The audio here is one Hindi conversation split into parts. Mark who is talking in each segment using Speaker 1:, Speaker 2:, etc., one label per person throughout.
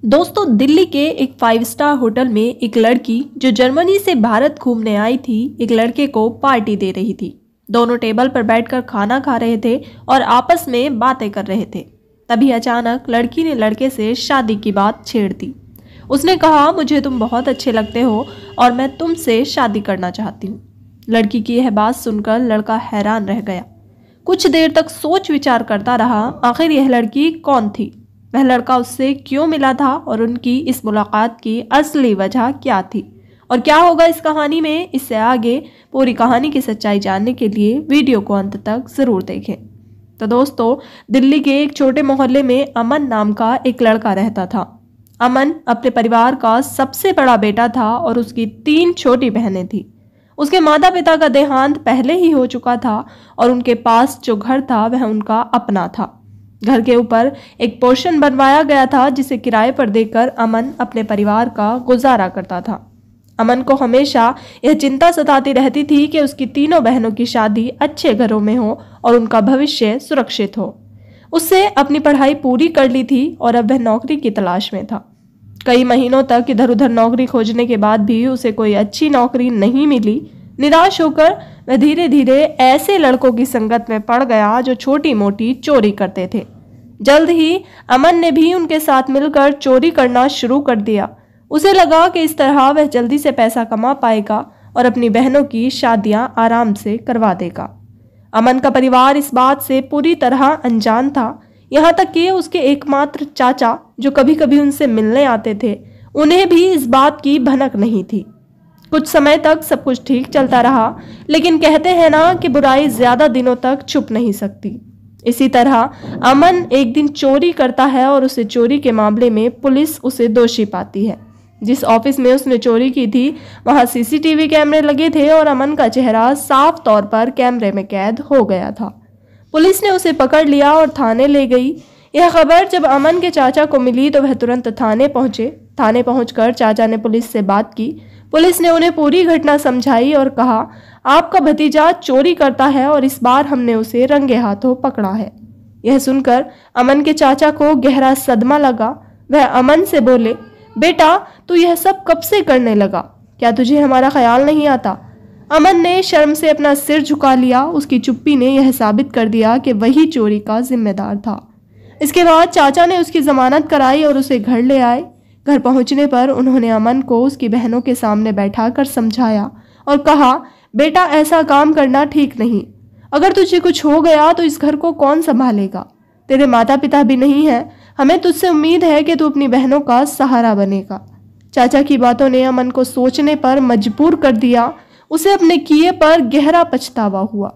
Speaker 1: दोस्तों, दिल्ली के एक 5 स्टार होटल में एक लड़की जो जर्मनी से भारत घूमने आई थी, एक लड़के को पार्टी दे रही थी। दोनों टेबल पर बैठकर खाना खा रहे थे और आपस में बातें कर रहे थे। तभी अचानक लड़की ने लड़के से शादी की बात छेड़ दी। उसने कहा, मुझे तुम बहुत अच्छे लगते हो और मैं तुमसे शादी करना चाहती हूँ। लड़की की यह बात सुनकर लड़का हैरान रह गया। कुछ देर तक सोच विचार करता रहा, आखिर यह लड़की कौन थी, वह लड़का उससे क्यों मिला था और उनकी इस मुलाकात की असली वजह क्या थी और क्या होगा इस कहानी में। इससे आगे पूरी कहानी की सच्चाई जानने के लिए वीडियो को अंत तक जरूर देखें। तो दोस्तों, दिल्ली के एक छोटे मोहल्ले में अमन नाम का एक लड़का रहता था। अमन अपने परिवार का सबसे बड़ा बेटा था और उसकी 3 छोटी बहनें थी। उसके माता पिता का देहांत पहले ही हो चुका था और उनके पास जो घर था वह उनका अपना था। घर के ऊपर एक पोर्शन बनवाया गया था जिसे किराए पर देकर अमन अपने परिवार का गुजारा करता था। अमन को हमेशा यह चिंता सताती रहती थी कि उसकी तीनों बहनों की शादी अच्छे घरों में हो और उनका भविष्य सुरक्षित हो। उससे अपनी पढ़ाई पूरी कर ली थी और अब वह नौकरी की तलाश में था। कई महीनों तक इधर उधर नौकरी खोजने के बाद भी उसे कोई अच्छी नौकरी नहीं मिली। निराश होकर वह धीरे धीरे ऐसे लड़कों की संगत में पड़ गया जो छोटी मोटी चोरी करते थे। जल्द ही अमन ने भी उनके साथ मिलकर चोरी करना शुरू कर दिया। उसे लगा कि इस तरह वह जल्दी से पैसा कमा पाएगा और अपनी बहनों की शादियां आराम से करवा देगा। अमन का परिवार इस बात से पूरी तरह अनजान था। यहाँ तक कि उसके एकमात्र चाचा जो कभी कभी उनसे मिलने आते थे, उन्हें भी इस बात की भनक नहीं थी। कुछ समय तक सब कुछ ठीक चलता रहा, लेकिन कहते हैं ना कि बुराई ज्यादा दिनों तक छुप नहीं सकती। इसी तरह अमन एक दिन चोरी करता है और उसे चोरी के मामले में पुलिस उसे दोषी पाती है। जिस ऑफिस में उसने चोरी की थी वहां सीसीटीवी कैमरे लगे थे और अमन का चेहरा साफ तौर पर कैमरे में कैद हो गया था। पुलिस ने उसे पकड़ लिया और थाने ले गई। यह खबर जब अमन के चाचा को मिली तो वह तुरंत थाने पहुंचे। थाने पहुंचकर चाचा ने पुलिस से बात की। पुलिस ने उन्हें पूरी घटना समझाई और कहा, आपका भतीजा चोरी करता है और इस बार हमने उसे रंगे हाथों पकड़ा है। यह सुनकर अमन के चाचा को गहरा सदमा लगा। वह अमन से बोले, बेटा तू यह सब कब से करने लगा, क्या तुझे हमारा ख्याल नहीं आता। अमन ने शर्म से अपना सिर झुका लिया। उसकी चुप्पी ने यह साबित कर दिया कि वही चोरी का जिम्मेदार था। इसके बाद चाचा ने उसकी जमानत कराई और उसे घर ले आए। घर पहुंचने पर उन्होंने अमन को उसकी बहनों के सामने बैठाकर समझाया और कहा, बेटा ऐसा काम करना ठीक नहीं। अगर तुझे कुछ हो गया तो इस घर को कौन संभालेगा। तेरे माता पिता भी नहीं है। हमें तुझसे उम्मीद है कि तू अपनी बहनों का सहारा बनेगा। चाचा की बातों ने अमन को सोचने पर मजबूर कर दिया। उसे अपने किए पर गहरा पछतावा हुआ।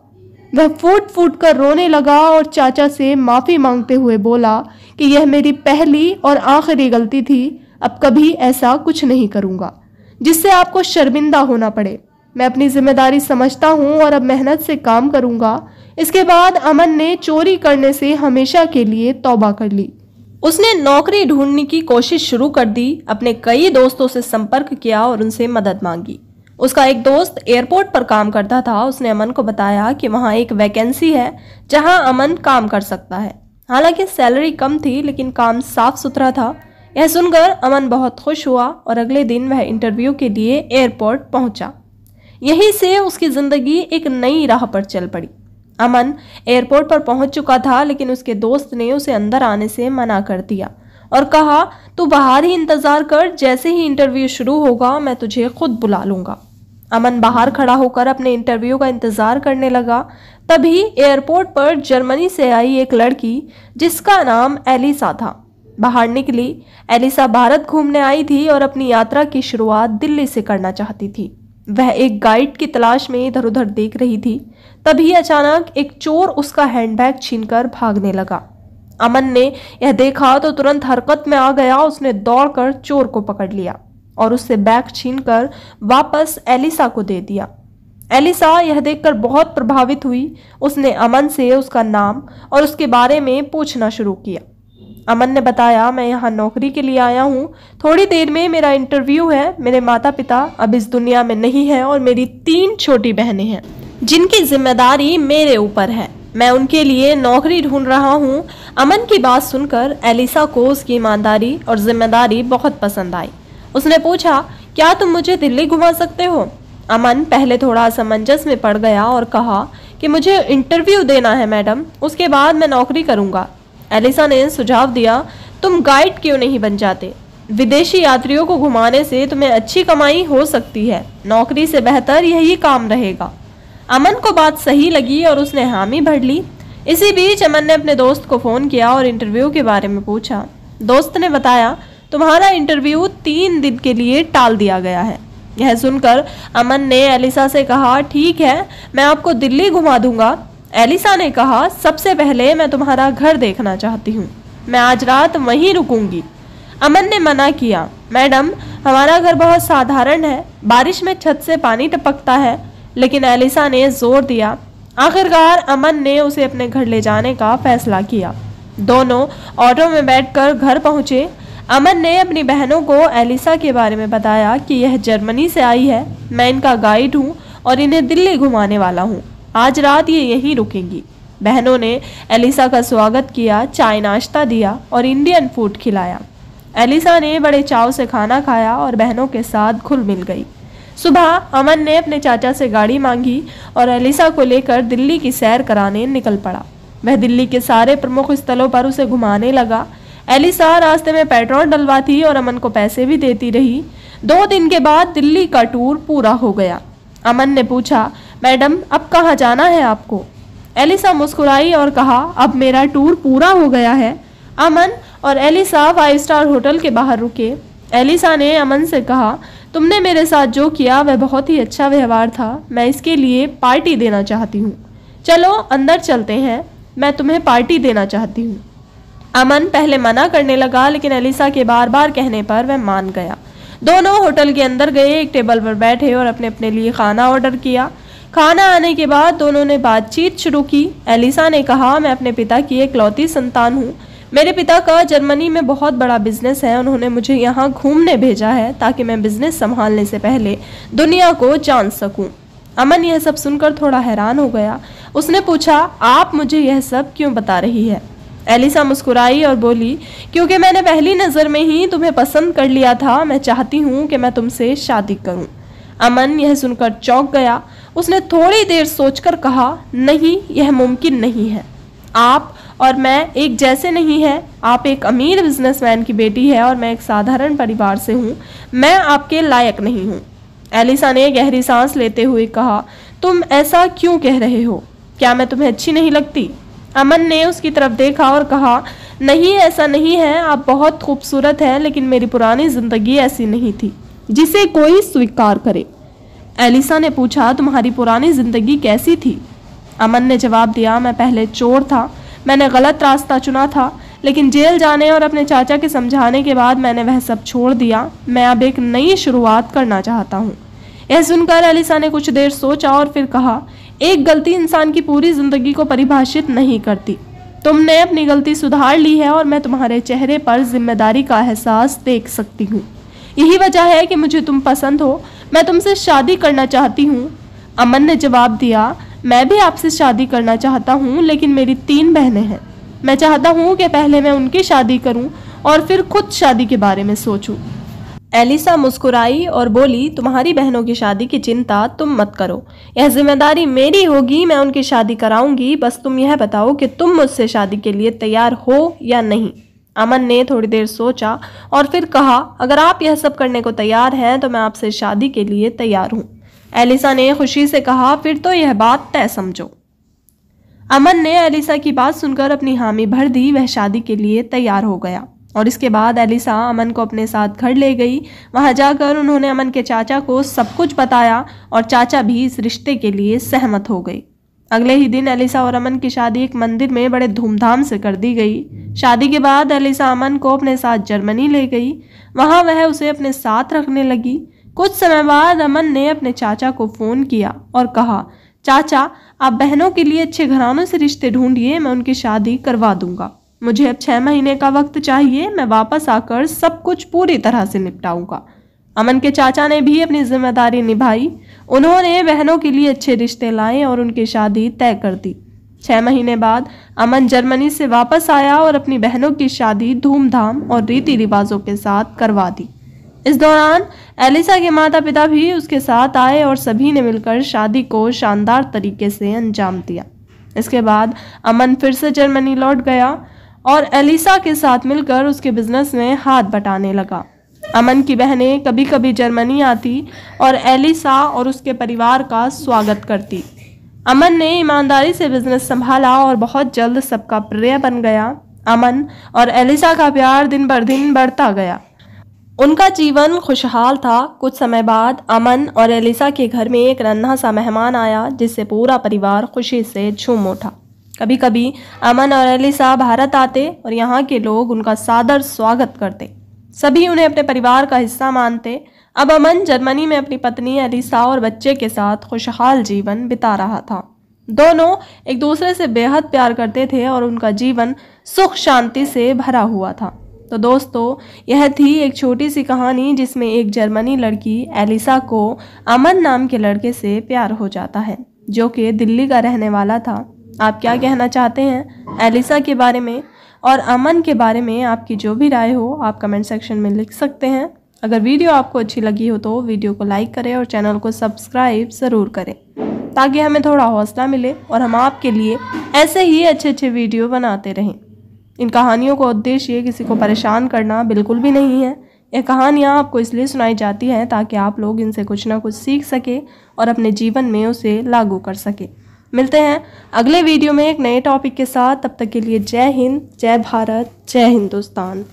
Speaker 1: वह फूट फूट कर रोने लगा और चाचा से माफी मांगते हुए बोला कि यह मेरी पहली और आखिरी गलती थी। अब कभी ऐसा कुछ नहीं करूंगा जिससे आपको शर्मिंदा होना पड़े। मैं अपनी जिम्मेदारी समझता हूं और अब मेहनत से काम करूंगा। इसके बाद अमन ने चोरी करने से हमेशा के लिए तौबा कर ली। उसने नौकरी ढूंढने की कोशिश शुरू कर दी। अपने कई दोस्तों से संपर्क किया और उनसे मदद मांगी। उसका एक दोस्त एयरपोर्ट पर काम करता था। उसने अमन को बताया कि वहां एक वैकेंसी है जहां अमन काम कर सकता है। हालांकि सैलरी कम थी लेकिन काम साफ सुथरा था। यह सुनकर अमन बहुत खुश हुआ और अगले दिन वह इंटरव्यू के लिए एयरपोर्ट पहुंचा। यहीं से उसकी जिंदगी एक नई राह पर चल पड़ी। अमन एयरपोर्ट पर पहुंच चुका था लेकिन उसके दोस्त ने उसे अंदर आने से मना कर दिया और कहा, तू बाहर ही इंतजार कर, जैसे ही इंटरव्यू शुरू होगा मैं तुझे खुद बुला लूंगा। अमन बाहर खड़ा होकर अपने इंटरव्यू का इंतजार करने लगा। तभी एयरपोर्ट पर जर्मनी से आई एक लड़की जिसका नाम एलिसा था बाहर निकली। एलिसा भारत घूमने आई थी और अपनी यात्रा की शुरुआत दिल्ली से करना चाहती थी। वह एक गाइड की तलाश में इधर उधर देख रही थी। तभी अचानक एक चोर उसका हैंडबैग छीनकर भागने लगा। अमन ने यह देखा तो तुरंत हरकत में आ गया। उसने दौड़कर चोर को पकड़ लिया और उससे बैग छीनकर वापस एलिसा को दे दिया। एलिसा यह देखकर बहुत प्रभावित हुई। उसने अमन से उसका नाम और उसके बारे में पूछना शुरू किया। अमन ने बताया, मैं यहाँ नौकरी के लिए आया हूँ। थोड़ी देर में मेरा इंटरव्यू है। मेरे माता पिता अब इस दुनिया में नहीं है और मेरी 3 छोटी बहनें हैं जिनकी जिम्मेदारी मेरे ऊपर है। मैं उनके लिए नौकरी ढूंढ रहा हूँ। अमन की बात सुनकर एलिसा को उसकी ईमानदारी और जिम्मेदारी बहुत पसंद आई। उसने पूछा, क्या तुम मुझे दिल्ली घुमा सकते हो? अमन पहले थोड़ा असमंजस में पड़ गया और कहा कि मुझे इंटरव्यू देना है मैडम, उसके बाद मैं नौकरी करूंगा। एलिसा ने सुझाव दिया, तुम गाइड क्यों नहीं बन जाते? विदेशी यात्रियों को घुमाने से तुम्हें अच्छी कमाई हो सकती है। नौकरी से बेहतर यही काम रहेगा। अमन को बात सही लगी और उसने हामी भर ली। इसी बीच अमन ने अपने दोस्त को फ़ोन किया और इंटरव्यू के बारे में पूछा। दोस्त ने बताया, तुम्हारा इंटरव्यू 3 दिन के लिए टाल दिया गया है। यह सुनकर अमन ने एलिसा से कहा, ठीक है, मैं आपको दिल्ली घुमा दूंगा। एलिसा ने कहा, सबसे पहले मैं तुम्हारा घर देखना चाहती हूँ, मैं आज रात वहीं रुकूंगी। अमन ने मना किया, मैडम हमारा घर बहुत साधारण है, बारिश में छत से पानी टपकता है। लेकिन एलिसा ने जोर दिया। आखिरकार अमन ने उसे अपने घर ले जाने का फैसला किया। दोनों ऑटो में बैठकर घर पहुंचे। अमन ने अपनी बहनों को एलिसा के बारे में बताया कि यह जर्मनी से आई है, मैं इनका गाइड हूँ और इन्हें दिल्ली घुमाने वाला हूँ। आज रात ये यहीं रुकेंगी। बहनों ने एलिसा का स्वागत किया, चाय नाश्ता दिया और इंडियन फूड खिलाया। एलिसा ने बड़े चाव से खाना खाया और बहनों के साथ घुल मिल गई। सुबह अमन ने अपने चाचा से गाड़ी मांगी और एलिसा को लेकर दिल्ली की सैर कराने निकल पड़ा। वह दिल्ली के सारे प्रमुख स्थलों पर उसे घुमाने लगा। एलिसा रास्ते में पेट्रोल डलवाती और अमन को पैसे भी देती रही। 2 दिन के बाद दिल्ली का टूर पूरा हो गया। अमन ने पूछा, मैडम अब कहाँ जाना है आपको? एलिसा मुस्कुराई और कहा, अब मेरा टूर पूरा हो गया है। अमन और एलिसा 5 स्टार होटल के बाहर रुके। एलिसा ने अमन से कहा, तुमने मेरे साथ जो किया वह बहुत ही अच्छा व्यवहार था, मैं इसके लिए पार्टी देना चाहती हूँ। चलो अंदर चलते हैं, मैं तुम्हें पार्टी देना चाहती हूँ। अमन पहले मना करने लगा, लेकिन एलिसा के बार बार कहने पर वह मान गया। दोनों होटल के अंदर गए, एक टेबल पर बैठे और अपने अपने लिए खाना ऑर्डर किया। खाना आने के बाद दोनों ने बातचीत शुरू की। एलिसा ने कहा, मैं अपने पिता की इकलौती संतान हूँ। मेरे पिता का जर्मनी में बहुत बड़ा बिजनेस है, उन्होंने मुझे यहाँ घूमने भेजा है ताकि मैं बिजनेस संभालने से पहले दुनिया को जान सकूं। अमन यह सब सुनकर थोड़ा हैरान हो गया। उसने पूछा, आप मुझे यह सब क्यों बता रही है? एलिसा मुस्कुराई और बोली, क्योंकि मैंने पहली नज़र में ही तुम्हें पसंद कर लिया था, मैं चाहती हूँ कि मैं तुमसे शादी करूँ। अमन यह सुनकर चौंक गया। उसने थोड़ी देर सोचकर कहा, नहीं, यह मुमकिन नहीं है। आप और मैं एक जैसे नहीं हैं। आप एक अमीर बिजनेसमैन की बेटी है और मैं एक साधारण परिवार से हूँ। मैं आपके लायक नहीं हूँ। एलिसा ने गहरी सांस लेते हुए कहा, तुम ऐसा क्यों कह रहे हो? क्या मैं तुम्हें अच्छी नहीं लगती? अमन ने उसकी तरफ देखा और कहा, नहीं, ऐसा नहीं है, आप बहुत खूबसूरत हैं, लेकिन मेरी पुरानी जिंदगी ऐसी नहीं थी जिसे कोई स्वीकार करे। एलिसा ने पूछा, तुम्हारी पुरानी जिंदगी कैसी थी? अमन ने जवाब दिया, मैं पहले चोर था, मैंने गलत रास्ता चुना था, लेकिन जेल जाने और अपने चाचा के समझाने के बाद मैंने वह सब छोड़ दिया। मैं अब एक नई शुरुआत करना चाहता हूँ। यह सुनकर एलिसा ने कुछ देर सोचा और फिर कहा, एक गलती इंसान की पूरी जिंदगी को परिभाषित नहीं करती। तुमने अपनी गलती सुधार ली है और मैं तुम्हारे चेहरे पर जिम्मेदारी का एहसास देख सकती हूँ। यही वजह है कि मुझे तुम पसंद हो, मैं तुमसे शादी करना चाहती हूँ। अमन ने जवाब दिया, मैं भी आपसे शादी करना चाहता हूँ, लेकिन मेरी 3 बहनें हैं। मैं चाहता हूँ कि पहले मैं उनकी शादी करूँ और फिर खुद शादी के बारे में सोचूं। एलिसा मुस्कुराई और बोली, तुम्हारी बहनों की शादी की चिंता तुम मत करो, यह जिम्मेदारी मेरी होगी, मैं उनकी शादी कराऊंगी। बस तुम यह बताओ कि तुम मुझसे शादी के लिए तैयार हो या नहीं। अमन ने थोड़ी देर सोचा और फिर कहा, अगर आप यह सब करने को तैयार हैं तो मैं आपसे शादी के लिए तैयार हूँ। एलिसा ने खुशी से कहा, फिर तो यह बात तय समझो। अमन ने एलिसा की बात सुनकर अपनी हामी भर दी। वह शादी के लिए तैयार हो गया और इसके बाद एलिसा अमन को अपने साथ घर ले गई। वहां जाकर उन्होंने अमन के चाचा को सब कुछ बताया और चाचा भी इस रिश्ते के लिए सहमत हो गई। अगले ही दिन एलिसा और अमन की शादी एक मंदिर में बड़े धूमधाम से कर दी गई। शादी के बाद एलिसा अमन को अपने साथ जर्मनी ले गई। वहां वह उसे अपने साथ रखने लगी। कुछ समय बाद अमन ने अपने चाचा को फोन किया और कहा, चाचा, आप बहनों के लिए अच्छे घरानों से रिश्ते ढूंढिए, मैं उनकी शादी करवा दूंगा। मुझे अब 6 महीने का वक्त चाहिए, मैं वापस आकर सब कुछ पूरी तरह से निपटाऊंगा। अमन के चाचा ने भी अपनी जिम्मेदारी निभाई। उन्होंने बहनों के लिए अच्छे रिश्ते लाए और उनकी शादी तय कर दी। 6 महीने बाद अमन जर्मनी से वापस आया और अपनी बहनों की शादी धूमधाम और रीति रिवाजों के साथ करवा दी। इस दौरान एलिसा के माता पिता भी उसके साथ आए और सभी ने मिलकर शादी को शानदार तरीके से अंजाम दिया। इसके बाद अमन फिर से जर्मनी लौट गया और एलिसा के साथ मिलकर उसके बिजनेस में हाथ बटाने लगा। अमन की बहनें कभी कभी जर्मनी आती और एलिसा और उसके परिवार का स्वागत करती। अमन ने ईमानदारी से बिजनेस संभाला और बहुत जल्द सबका प्रिय बन गया। अमन और एलिसा का प्यार दिन बर दिन बढ़ता गया। उनका जीवन खुशहाल था। कुछ समय बाद अमन और एलिसा के घर में एक नन्हा सा मेहमान आया जिससे पूरा परिवार खुशी से झूम उठा। कभी कभी अमन और एलिसा भारत आते और यहाँ के लोग उनका सादर स्वागत करते। सभी उन्हें अपने परिवार का हिस्सा मानते। अब अमन जर्मनी में अपनी पत्नी एलिसा और बच्चे के साथ खुशहाल जीवन बिता रहा था। दोनों एक दूसरे से बेहद प्यार करते थे और उनका जीवन सुख शांति से भरा हुआ था। तो दोस्तों, यह थी एक छोटी सी कहानी जिसमें एक जर्मनी लड़की एलिसा को अमन नाम के लड़के से प्यार हो जाता है जो कि दिल्ली का रहने वाला था। आप क्या कहना चाहते हैं एलिसा के बारे में और अमन के बारे में? आपकी जो भी राय हो आप कमेंट सेक्शन में लिख सकते हैं। अगर वीडियो आपको अच्छी लगी हो तो वीडियो को लाइक करें और चैनल को सब्सक्राइब ज़रूर करें ताकि हमें थोड़ा हौसला मिले और हम आपके लिए ऐसे ही अच्छे वीडियो बनाते रहें। इन कहानियों का उद्देश्य किसी को परेशान करना बिल्कुल भी नहीं है। ये कहानियाँ आपको इसलिए सुनाई जाती हैं ताकि आप लोग इनसे कुछ ना कुछ सीख सके और अपने जीवन में उसे लागू कर सके। मिलते हैं अगले वीडियो में एक नए टॉपिक के साथ। तब तक के लिए जय हिंद, जय भारत, जय हिंदुस्तान।